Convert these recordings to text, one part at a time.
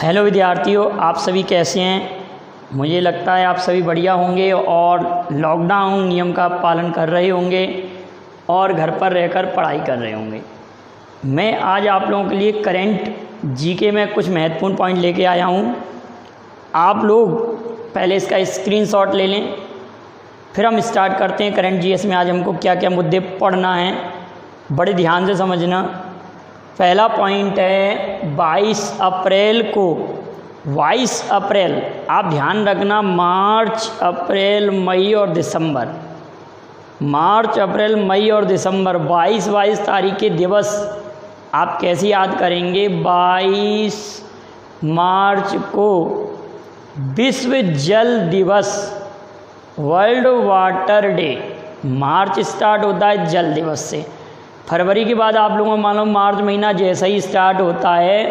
Hello विद्यार्थियों, आप सभी कैसे हैं। मुझे लगता है आप सभी बढ़िया होंगे और लॉकडाउन नियम का पालन कर रहे होंगे और घर पर रहकर पढ़ाई कर रहे होंगे। मैं आज आप लोगों के लिए करंट जीके में कुछ महत्वपूर्ण पॉइंट लेके आया हूँ। आप लोग पहले इसका स्क्रीनशॉट ले लें, फिर हम स्टार्ट करते हैं। करंट जीएस में आज हमको क्या क्या मुद्दे पढ़ना है, बड़े ध्यान से समझना। पहला पॉइंट है 22 अप्रैल को, 22 अप्रैल आप ध्यान रखना, मार्च अप्रैल मई और दिसंबर, मार्च अप्रैल मई और दिसंबर 22 तारीख के दिवस आप कैसे याद करेंगे। 22 मार्च को विश्व जल दिवस, वर्ल्ड वाटर डे। मार्च स्टार्ट होता है जल दिवस से। फरवरी के बाद आप लोगों को मालूम, मार्च महीना जैसा ही स्टार्ट होता है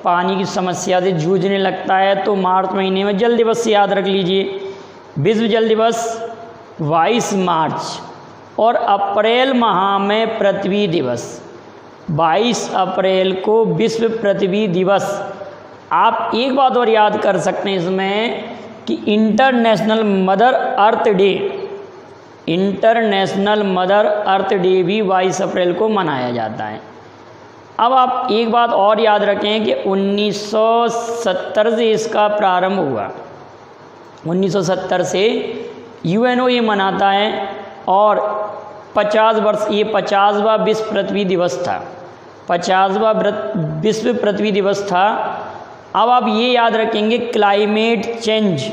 पानी की समस्या से जूझने लगता है, तो मार्च महीने में जल दिवस से याद रख लीजिए। विश्व जल दिवस 22 मार्च और अप्रैल माह में पृथ्वी दिवस, 22 अप्रैल को विश्व पृथ्वी दिवस। आप एक बात और याद कर सकते हैं इसमें कि international mother earth day, international mother earth day भी 22 अप्रैल को मनाया जाता है। अब आप एक बात और याद रखें कि 1970 से इसका प्रारंभ हुआ। 1970 से यूएनओ ये मनाता है और 50 वर्ष, ये 50वां विश्व पृथ्वी दिवस था, 50वां विश्व पृथ्वी दिवस था। अब आप ये याद रखेंगे क्लाइमेट चेंज,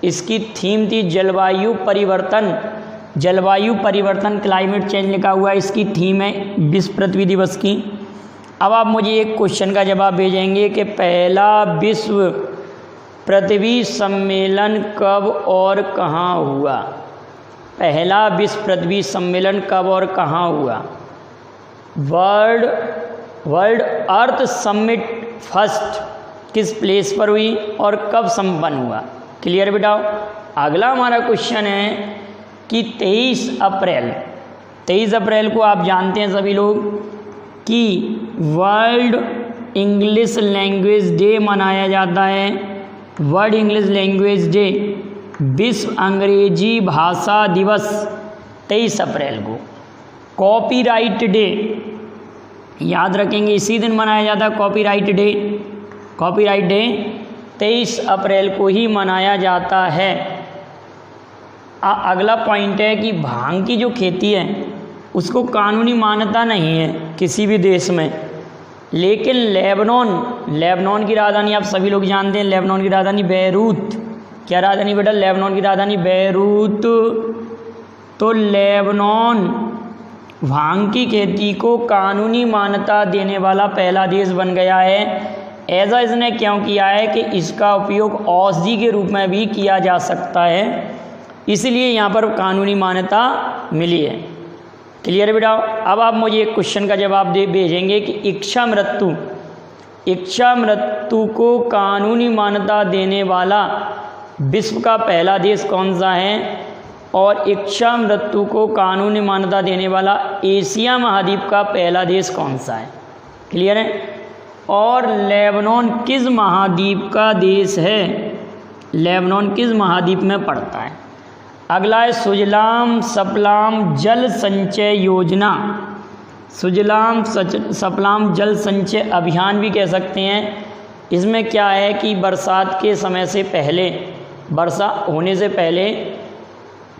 इसकी थीम थी जलवायु परिवर्तन, जलवायु परिवर्तन, क्लाइमेट चेंज लिखा हुआ है, इसकी थीम है विश्व पृथ्वी दिवस की। अब आप मुझे एक क्वेश्चन का जवाब भेजेंगे कि पहला विश्व पृथ्वी सम्मेलन कब और कहाँ हुआ। पहला विश्व पृथ्वी सम्मेलन कब और कहाँ हुआ। वर्ल्ड अर्थ समिट फर्स्ट किस प्लेस पर हुई और कब संपन्न हुआ। क्लियर बेटा। अगला हमारा क्वेश्चन है कि 23 अप्रैल को आप जानते हैं सभी लोग कि वर्ल्ड इंग्लिश लैंग्वेज डे मनाया जाता है। वर्ल्ड इंग्लिश लैंग्वेज डे, विश्व अंग्रेजी भाषा दिवस 23 अप्रैल को। कॉपीराइट डे याद रखेंगे, इसी दिन मनाया जाता है कॉपीराइट डे। कॉपीराइट डे 23 अप्रैल को ही मनाया जाता है। अगला पॉइंट है कि भांग की जो खेती है उसको कानूनी मान्यता नहीं है किसी भी देश में, लेकिन लेबनान की राजधानी आप सभी लोग जानते हैं, लेबनान की राजधानी बैरूत। क्या राजधानी बेटा? लेबनान की राजधानी बैरूत। तो लेबनान भांग की खेती को कानूनी मान्यता देने वाला पहला देश बन गया है। ऐसा इसने क्यों किया है कि इसका उपयोग औषधि के रूप में भी किया जा सकता है, इसलिए यहाँ पर कानूनी मान्यता मिली है। क्लियर बेटा। अब आप मुझे एक क्वेश्चन का जवाब भेजेंगे कि इच्छा मृत्यु को कानूनी मान्यता देने वाला विश्व का पहला देश कौन सा है, और इच्छा मृत्यु को कानूनी मान्यता देने वाला एशिया महाद्वीप का पहला देश कौन सा है। क्लियर है। और लेबनान किस महाद्वीप का देश है, लेबनान किस महाद्वीप में पड़ता है। अगला है सुजलाम सप्लाम जल संचय योजना, सुजलाम सप्लाम जल संचय अभियान भी कह सकते हैं। इसमें क्या है कि बरसात के समय से पहले, वर्षा होने से पहले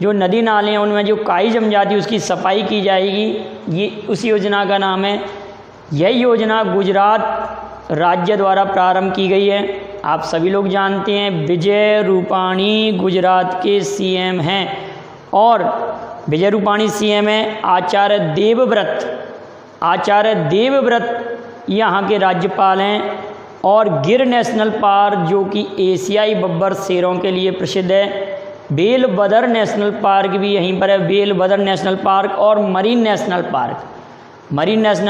जो नदी नाले हैं उनमें जो काई जम जाती है उसकी सफाई की जाएगी, ये उस योजना का नाम है। यह योजना गुजरात राज्य द्वारा प्रारंभ की गई है। आप सभी लोग जानते हैं विजय रूपाणी गुजरात के सीएम हैं और विजय रूपाणी सीएम है। आचार्य देवव्रत यहाँ के राज्यपाल हैं। और गिर नेशनल पार्क जो कि एशियाई बब्बर शेरों के लिए प्रसिद्ध है। बेलबदर नेशनल पार्क भी यहीं पर है, बेलबदर नेशनल पार्क और marine national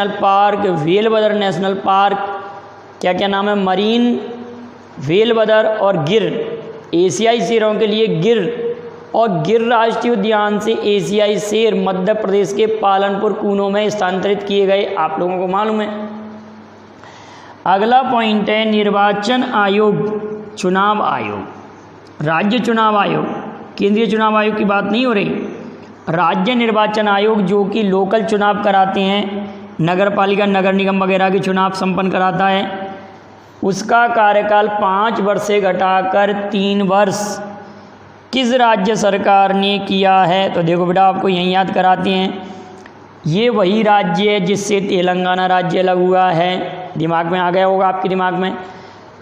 park, Velavadar national park, क्या क्या नाम है, मरीन, वेलबदर और गिर। एशियाई शेरों के लिए गिर, और गिर राष्ट्रीय उद्यान से एशियाई शेर मध्य प्रदेश के पालनपुर कूनो में स्थानांतरित किए गए, आप लोगों को मालूम है। अगला पॉइंट है निर्वाचन आयोग, चुनाव आयोग। राज्य चुनाव आयोग, केंद्रीय चुनाव आयोग की बात नहीं हो रही। राज्य निर्वाचन आयोग जो कि लोकल चुनाव कराते हैं, नगर पालिका, नगर निगम वगैरह के चुनाव संपन्न कराता है, उसका कार्यकाल 5 वर्ष से घटाकर 3 वर्ष किस राज्य सरकार ने किया है? तो देखो बेटा, आपको यहीं याद कराते हैं। ये वही राज्य है जिससे तेलंगाना राज्य अलग हुआ है। दिमाग में आ गया होगा आपके दिमाग में।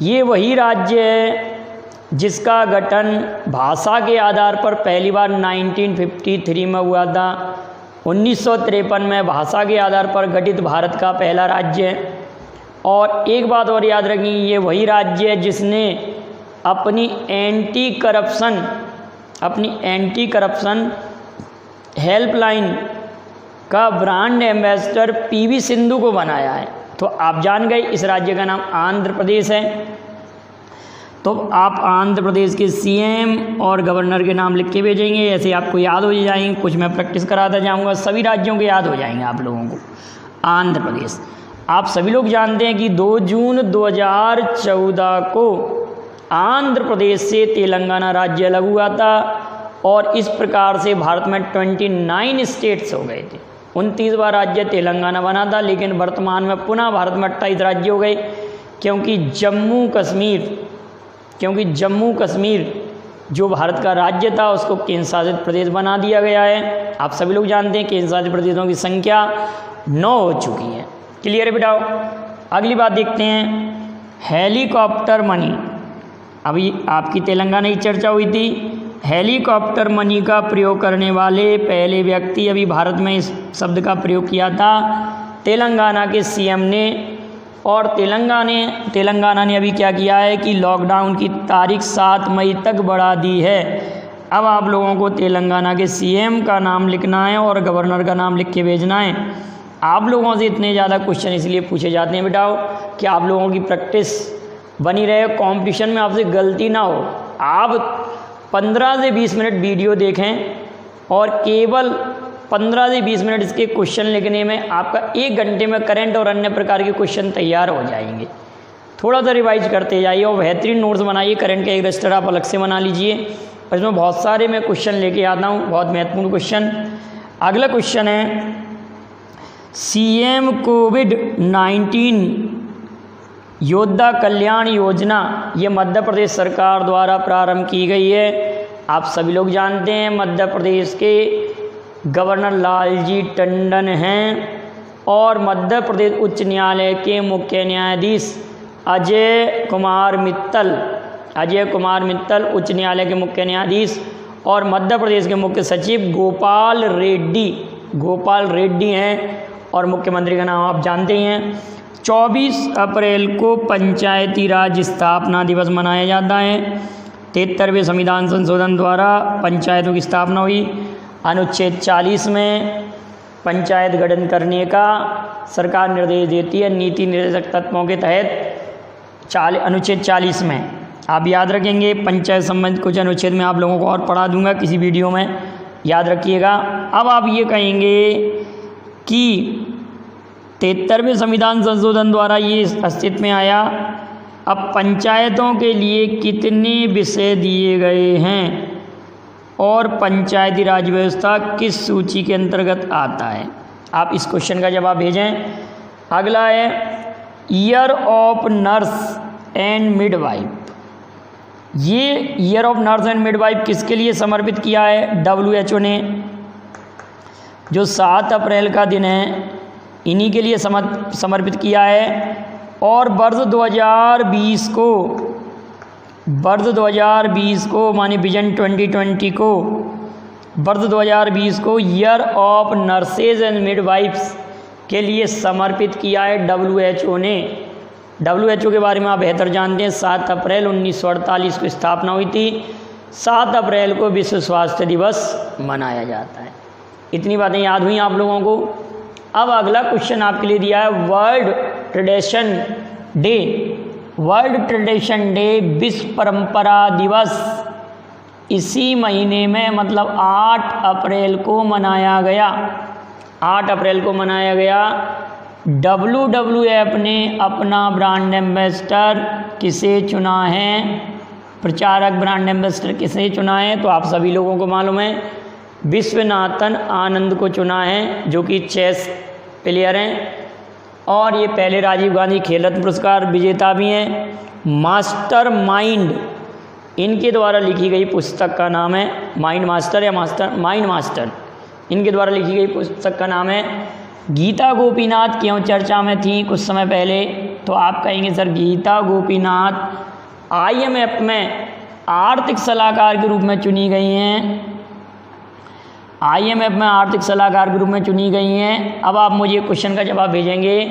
ये वही राज्य है जिसका गठन भाषा के आधार पर पहली बार 1953 में हुआ था। 1953 में भाषा के आधार पर गठित भारत का पहला राज्य है। और एक बात और याद रखिए, ये वही राज्य है जिसने अपनी एंटी करप्शन हेल्पलाइन का ब्रांड एम्बेसडर पीवी सिंधु को बनाया है। तो आप जान गए इस राज्य का नाम आंध्र प्रदेश है। तो आप आंध्र प्रदेश के सीएम और गवर्नर के नाम लिख के भेजेंगे, ऐसे आपको याद हो जाएंगे। कुछ मैं प्रैक्टिस कराता जाऊंगा, सभी राज्यों के याद हो जाएंगे आप लोगों को। आंध्र प्रदेश, आप सभी लोग जानते हैं कि 2 जून 2014 को आंध्र प्रदेश से तेलंगाना राज्य अलग हुआ था और इस प्रकार से भारत में 29 स्टेट्स हो गए थे। 29वां राज्य तेलंगाना बना था, लेकिन वर्तमान में पुनः भारत में 28 राज्य हो गए, क्योंकि जम्मू कश्मीर जो भारत का राज्य था उसको केंद्र शासित प्रदेश बना दिया गया है। आप सभी लोग जानते हैं केंद्र शासित प्रदेशों की संख्या 9 हो चुकी है। क्लियर है बेटा? अगली बात देखते हैं, हेलीकॉप्टर मनी। अभी आपकी तेलंगाना की चर्चा हुई थी। हेलीकॉप्टर मनी का प्रयोग करने वाले पहले व्यक्ति, अभी भारत में इस शब्द का प्रयोग किया था तेलंगाना के सीएम ने। और तेलंगाना ने अभी क्या किया है कि लॉकडाउन की तारीख 7 मई तक बढ़ा दी है। अब आप लोगों को तेलंगाना के सीएम का नाम लिखना है और गवर्नर का नाम लिख के भेजना है। आप लोगों से इतने ज़्यादा क्वेश्चन इसलिए पूछे जाते हैं बेटा कि आप लोगों की प्रैक्टिस बनी रहे, कंपटीशन में आपसे गलती ना हो। आप 15 से 20 मिनट वीडियो देखें और केवल 15 से 20 मिनट इसके क्वेश्चन लिखने में आपका 1 घंटे में करंट और अन्य प्रकार के क्वेश्चन तैयार हो जाएंगे। थोड़ा सा रिवाइज करते जाइए और बेहतरीन नोट्स बनाइए। करंट का एक रजिस्टर आप अलग से बना लीजिए और इसमें बहुत सारे मैं क्वेश्चन लेके आता हूँ, बहुत महत्वपूर्ण क्वेश्चन। अगला क्वेश्चन है, सीएम कोविड-19 योद्धा कल्याण योजना ये मध्य प्रदेश सरकार द्वारा प्रारंभ की गई है। आप सभी लोग जानते हैं मध्य प्रदेश के गवर्नर लालजी टंडन हैं और मध्य प्रदेश उच्च न्यायालय के मुख्य न्यायाधीश अजय कुमार मित्तल उच्च न्यायालय के मुख्य न्यायाधीश और मध्य प्रदेश के मुख्य सचिव गोपाल रेड्डी हैं और मुख्यमंत्री का नाम आप जानते ही हैं। 24 अप्रैल को पंचायती राज स्थापना दिवस मनाया जाता है। 73वें संविधान संशोधन द्वारा पंचायतों की स्थापना हुई। अनुच्छेद 40 में पंचायत गठन करने का सरकार निर्देश देती है नीति निर्देशक तत्वों के तहत। अनुच्छेद 40 में आप याद रखेंगे, पंचायत संबंधित कुछ अनुच्छेद में आप लोगों को और पढ़ा दूंगा किसी वीडियो में, याद रखिएगा। अब आप ये कहेंगे कि 73वें संविधान संशोधन द्वारा ये अस्तित्व में आया, अब पंचायतों के लिए कितने विषय दिए गए हैं और पंचायती राज व्यवस्था किस सूची के अंतर्गत आता है? आप इस क्वेश्चन का जवाब भेजें। अगला है year of nurse and midwife. ये year of nurse and midwife किसके लिए समर्पित किया है? WHO ने, जो 7 अप्रैल का दिन है इन्हीं के लिए समर्पित किया है। और वर्ष 2020 को माने विजन 2020 को, वर्ष 2020 को year of nurses and midwives के लिए समर्पित किया है WHO ने। WHO के बारे में आप बेहतर जानते हैं। 7 अप्रैल 1948 को स्थापना हुई थी। 7 अप्रैल को विश्व स्वास्थ्य दिवस मनाया जाता है। इतनी बातें याद हुई आप लोगों को। अब अगला क्वेश्चन आपके लिए दिया है वर्ल्ड ट्रेडिशन डे विश्व परंपरा दिवस इसी महीने में मतलब 8 अप्रैल को मनाया गया। 8 अप्रैल को मनाया गया WWF ने अपना ब्रांड एम्बेसडर किसे चुना है? प्रचारक ब्रांड एम्बेसडर किसे चुना है? तो आप सभी लोगों को मालूम है, विश्वनाथन आनंद को चुना है, जो कि चेस प्लेयर हैं और ये पहले राजीव गांधी खेल रत्न पुरस्कार विजेता भी हैं। मास्टर माइंड इनके द्वारा लिखी गई पुस्तक का नाम है, माइंड मास्टर या माइंड मास्टर, इनके द्वारा लिखी गई पुस्तक का नाम है। गीता गोपीनाथ क्यों चर्चा में थी कुछ समय पहले? तो आप कहेंगे सर गीता गोपीनाथ IMF में आर्थिक सलाहकार के रूप में चुनी गई हैं, IMF में आर्थिक सलाहकार के रूप में चुनी गई हैं। अब आप मुझे क्वेश्चन का जवाब भेजेंगे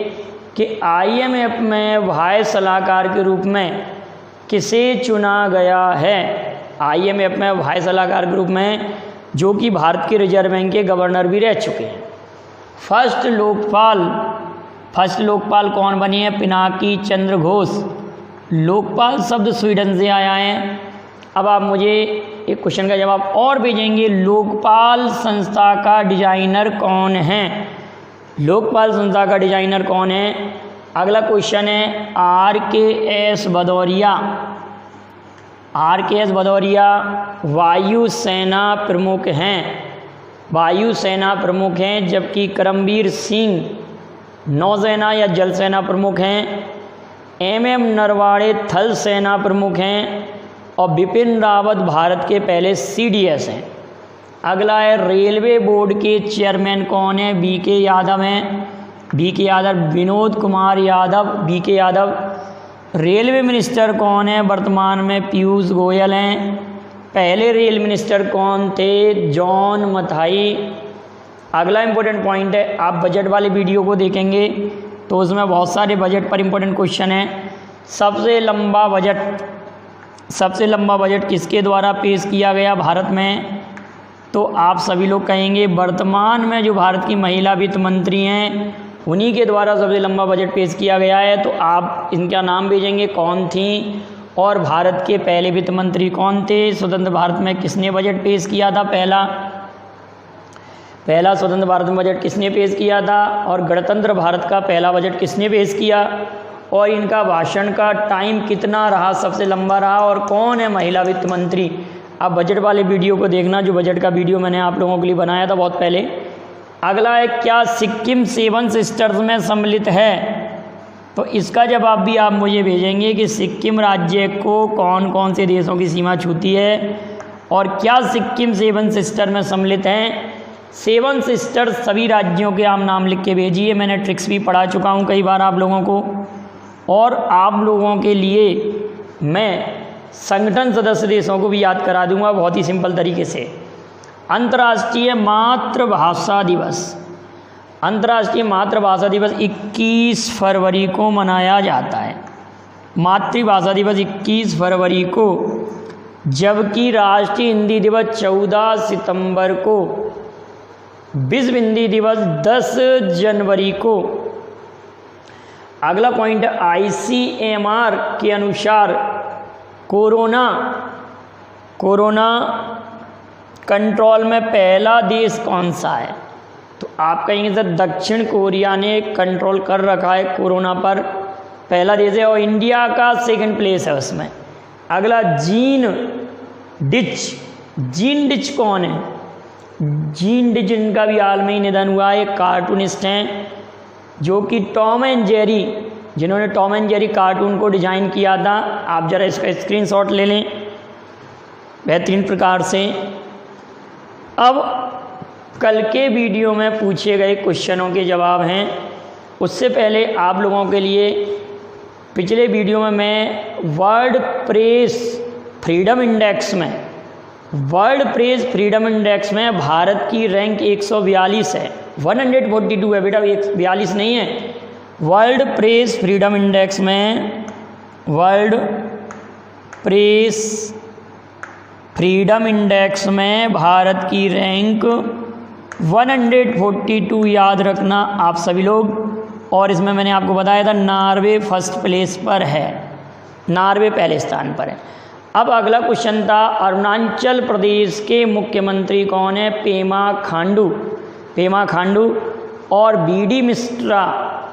कि IMF में वाइस सलाहकार के रूप में किसे चुना गया है? IMF में वाइस सलाहकार के रूप में, जो कि भारत के रिजर्व बैंक के गवर्नर भी रह चुके हैं। फर्स्ट लोकपाल कौन बनी है? पिनाकी चंद्र घोष। लोकपाल शब्द स्वीडन से आया है। अब आप मुझे एक क्वेश्चन का जवाब और भेजेंगे, लोकपाल संस्था का डिजाइनर कौन है? लोकपाल संस्था का डिजाइनर कौन है? अगला क्वेश्चन है RKS भदौरिया। RKS भदौरिया वायुसेना प्रमुख हैं, वायुसेना प्रमुख हैं, जबकि करमबीर सिंह नौसेना या जल सेना प्रमुख हैं। MM नरवाणे थल सेना प्रमुख हैं और बिपिन रावत भारत के पहले CDS हैं। अगला है रेलवे बोर्ड के चेयरमैन कौन है? BK यादव हैं, BK Yadav, Vinod Kumar Yadav, BK Yadav. Railway minister कौन है? वर्तमान में पीयूष गोयल हैं। पहले रेल मिनिस्टर कौन थे? जॉन मथाई। अगला इम्पोर्टेंट पॉइंट है, आप बजट वाले वीडियो को देखेंगे तो उसमें बहुत सारे बजट पर इम्पोर्टेंट क्वेश्चन हैं। सबसे लंबा बजट किसके द्वारा पेश किया गया भारत में? तो आप सभी लोग कहेंगे वर्तमान में जो भारत की महिला वित्त मंत्री हैं उन्हीं के द्वारा सबसे लंबा बजट पेश किया गया है। तो आप इनका नाम भेजेंगे कौन थी और भारत के पहले वित्त मंत्री कौन थे? स्वतंत्र भारत में किसने बजट पेश किया था? पहला स्वतंत्र भारत में बजट किसने पेश किया था? और गणतंत्र भारत का पहला बजट किसने पेश किया? और इनका भाषण का टाइम कितना रहा, सबसे लंबा रहा? और कौन है महिला वित्त मंत्री? आप बजट वाले वीडियो को देखना, जो बजट का वीडियो मैंने आप लोगों के लिए बनाया था बहुत पहले। अगला है, क्या सिक्किम 7 सिस्टर्स में सम्मिलित है? तो इसका जवाब भी आप मुझे भेजेंगे कि सिक्किम राज्य को कौन कौन से देशों की सीमा छूती है और क्या सिक्किम 7 सिस्टर में सम्मिलित हैं। 7 सिस्टर्स सभी राज्यों के आप नाम लिख के भेजिए। मैंने ट्रिक्स भी पढ़ा चुका हूँ कई बार आप लोगों को, और आप लोगों के लिए मैं संगठन सदस्य देशों को भी याद करा दूंगा बहुत ही सिंपल तरीके से। अंतर्राष्ट्रीय मातृभाषा दिवस, अंतर्राष्ट्रीय मातृभाषा दिवस 21 फरवरी को मनाया जाता है। मातृभाषा दिवस 21 फरवरी को, जबकि राष्ट्रीय हिंदी दिवस 14 सितंबर को, विश्व हिंदी दिवस 10 जनवरी को। अगला पॉइंट, ICMR के अनुसार कोरोना कंट्रोल में पहला देश कौन सा है? तो आप कहेंगे सर दक्षिण कोरिया ने कंट्रोल कर रखा है कोरोना पर, पहला देश है, और इंडिया का 2nd प्लेस है उसमें। अगला, जीन डिच कौन है? जीन डिच, इनका भी हाल में ही निधन हुआ है। कार्टूनिस्ट हैं जो कि टॉम एंड जेरी, जिन्होंने टॉम एंड जेरी कार्टून को डिजाइन किया था। आप जरा इसका स्क्रीनशॉट ले लें बेहतरीन प्रकार से। अब कल के वीडियो में पूछे गए क्वेश्चनों के जवाब हैं। उससे पहले आप लोगों के लिए पिछले वीडियो में मैं वर्ल्ड प्रेस फ्रीडम इंडेक्स में भारत की रैंक 142 है, 142 है बेटा, 142 नहीं है। वर्ल्ड प्रेस फ्रीडम इंडेक्स में, वर्ल्ड प्रेस फ्रीडम इंडेक्स में भारत की रैंक 142 याद रखना आप सभी लोग। और इसमें मैंने आपको बताया था नॉर्वे फर्स्ट प्लेस पर है, नॉर्वे पहले स्थान पर है। अब अगला क्वेश्चन था, अरुणाचल प्रदेश के मुख्यमंत्री कौन है? पेमा खांडू। और BD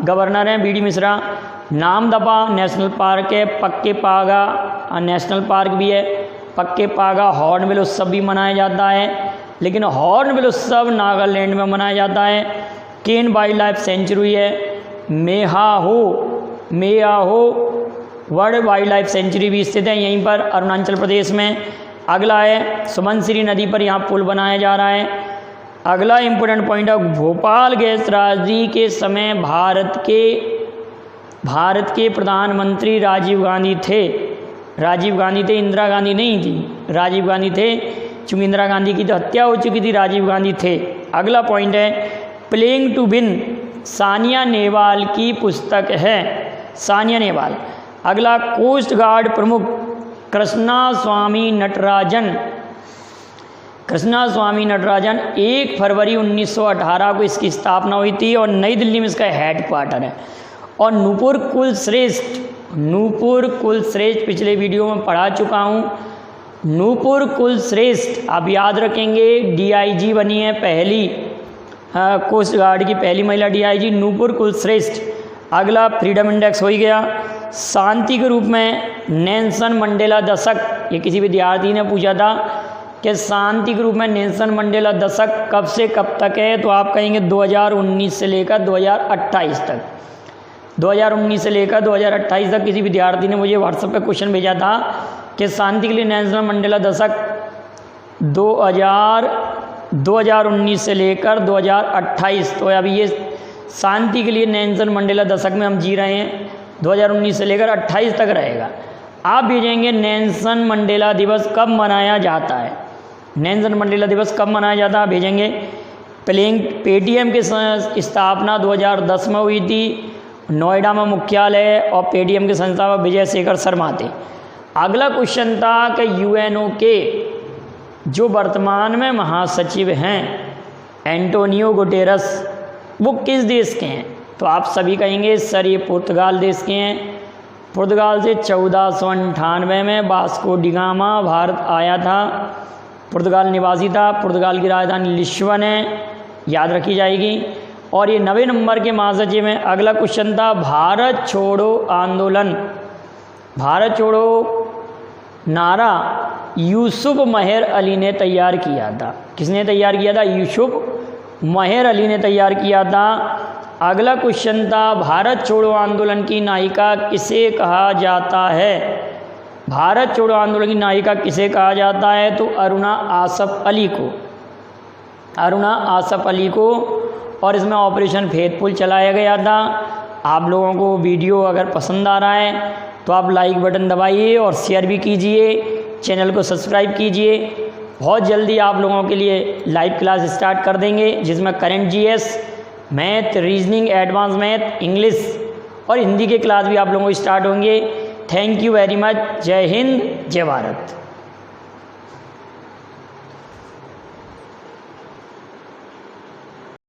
गवर्नर हैं B D Mishra. Namdapha national park है, पक्के पागा नेशनल पार्क भी है, पक्के पागा हॉर्नबिल उत्सव भी मनाया जाता है, लेकिन हॉर्नबिल उत्सव नागालैंड में मनाया जाता है। केन वाइल्ड लाइफ सेंचुरी है, मेयाहो वर्ल्ड वाइल्ड लाइफ सेंचुरी भी स्थित है यहीं पर अरुणाचल प्रदेश में। अगला है सुबनसिरी नदी पर यहाँ पुल बनाया जा रहा है। अगला इम्पोर्टेंट पॉइंट है भोपाल गैस त्रासदी के समय भारत के प्रधानमंत्री राजीव गांधी थे। इंदिरा गांधी नहीं थी, राजीव गांधी थे, चूँकि इंदिरा गांधी की तो हत्या हो चुकी थी, राजीव गांधी थे। अगला पॉइंट है playing to win, Saina Nehwal की पुस्तक है, सानिया नेहवाल। अगला कोस्ट गार्ड प्रमुख कृष्णा स्वामी नटराजन 1 फरवरी 1918 को इसकी स्थापना हुई थी और नई दिल्ली में इसका हेडक्वार्टर है। और नूपुर कुलश्रेष्ठ पिछले वीडियो में पढ़ा चुका हूँ। नूपुर कुलश्रेष्ठ आप याद रखेंगे, DIG बनी है पहली, कोस्ट गार्ड की पहली महिला DIG नूपुर कुलश्रेष्ठ। अगला फ्रीडम इंडेक्स हो ही गया। शांति के रूप में नेल्सन मंडेला दशक, ये किसी विद्यार्थी ने पूछा था कि शांति के रूप में नेल्सन मंडेला दशक कब से कब तक है, तो आप कहेंगे 2019 से लेकर 2028 तक। 2019 से लेकर 2028 तक किसी विद्यार्थी ने मुझे व्हाट्सएप पे क्वेश्चन भेजा था कि शांति के लिए नेल्सन मंडेला दशक 2019 से लेकर 2028, तो अभी ये शांति के लिए नेल्सन मंडेला दशक में हम जी रहे हैं, 2019 से लेकर 28 तक रहेगा। आप भेजेंगे नेल्सन मंडेला दिवस कब मनाया जाता है, नेल्सन मंडेला दिवस कब मनाया जाता है, भेजेंगे। पेटीएम की स्थापना 2010 में हुई थी, नोएडा में मुख्यालय, और पेटीएम के संस्थापक विजय शेखर शर्मा थे। अगला क्वेश्चन था कि UNO के जो वर्तमान में महासचिव हैं एंटोनियो गुटेरस, वो किस देश के हैं, तो आप सभी कहेंगे सर ये पुर्तगाल देश के हैं। पुर्तगाल से 1498 में वास्को डिगामा भारत आया था, पुर्तगाल निवासी था। पुर्तगाल की राजधानी लिस्बन है, याद रखी जाएगी। और ये 90 नंबर के महासचिव में। अगला क्वेश्चन था भारत छोड़ो आंदोलन, भारत छोड़ो नारा यूसुफ मेहर अली ने तैयार किया था। किसने तैयार किया था? यूसुफ मेहर अली ने तैयार किया था। अगला क्वेश्चन था भारत छोड़ो आंदोलन की नायिका किसे कहा जाता है, भारत छोड़ो आंदोलन की नायिका किसे कहा जाता है, तो अरुणा आसफ अली को, अरुणा आसफ अली को। और इसमें ऑपरेशन फेथफुल चलाया गया था। आप लोगों को वीडियो अगर पसंद आ रहा है तो आप लाइक बटन दबाइए और शेयर भी कीजिए, चैनल को सब्सक्राइब कीजिए। बहुत जल्दी आप लोगों के लिए लाइव क्लास स्टार्ट कर देंगे, जिसमें current GS, math, reasoning, advance math, English और हिंदी के क्लास भी आप लोगों को स्टार्ट होंगे। Thank you very much. जय हिंद, जय भारत।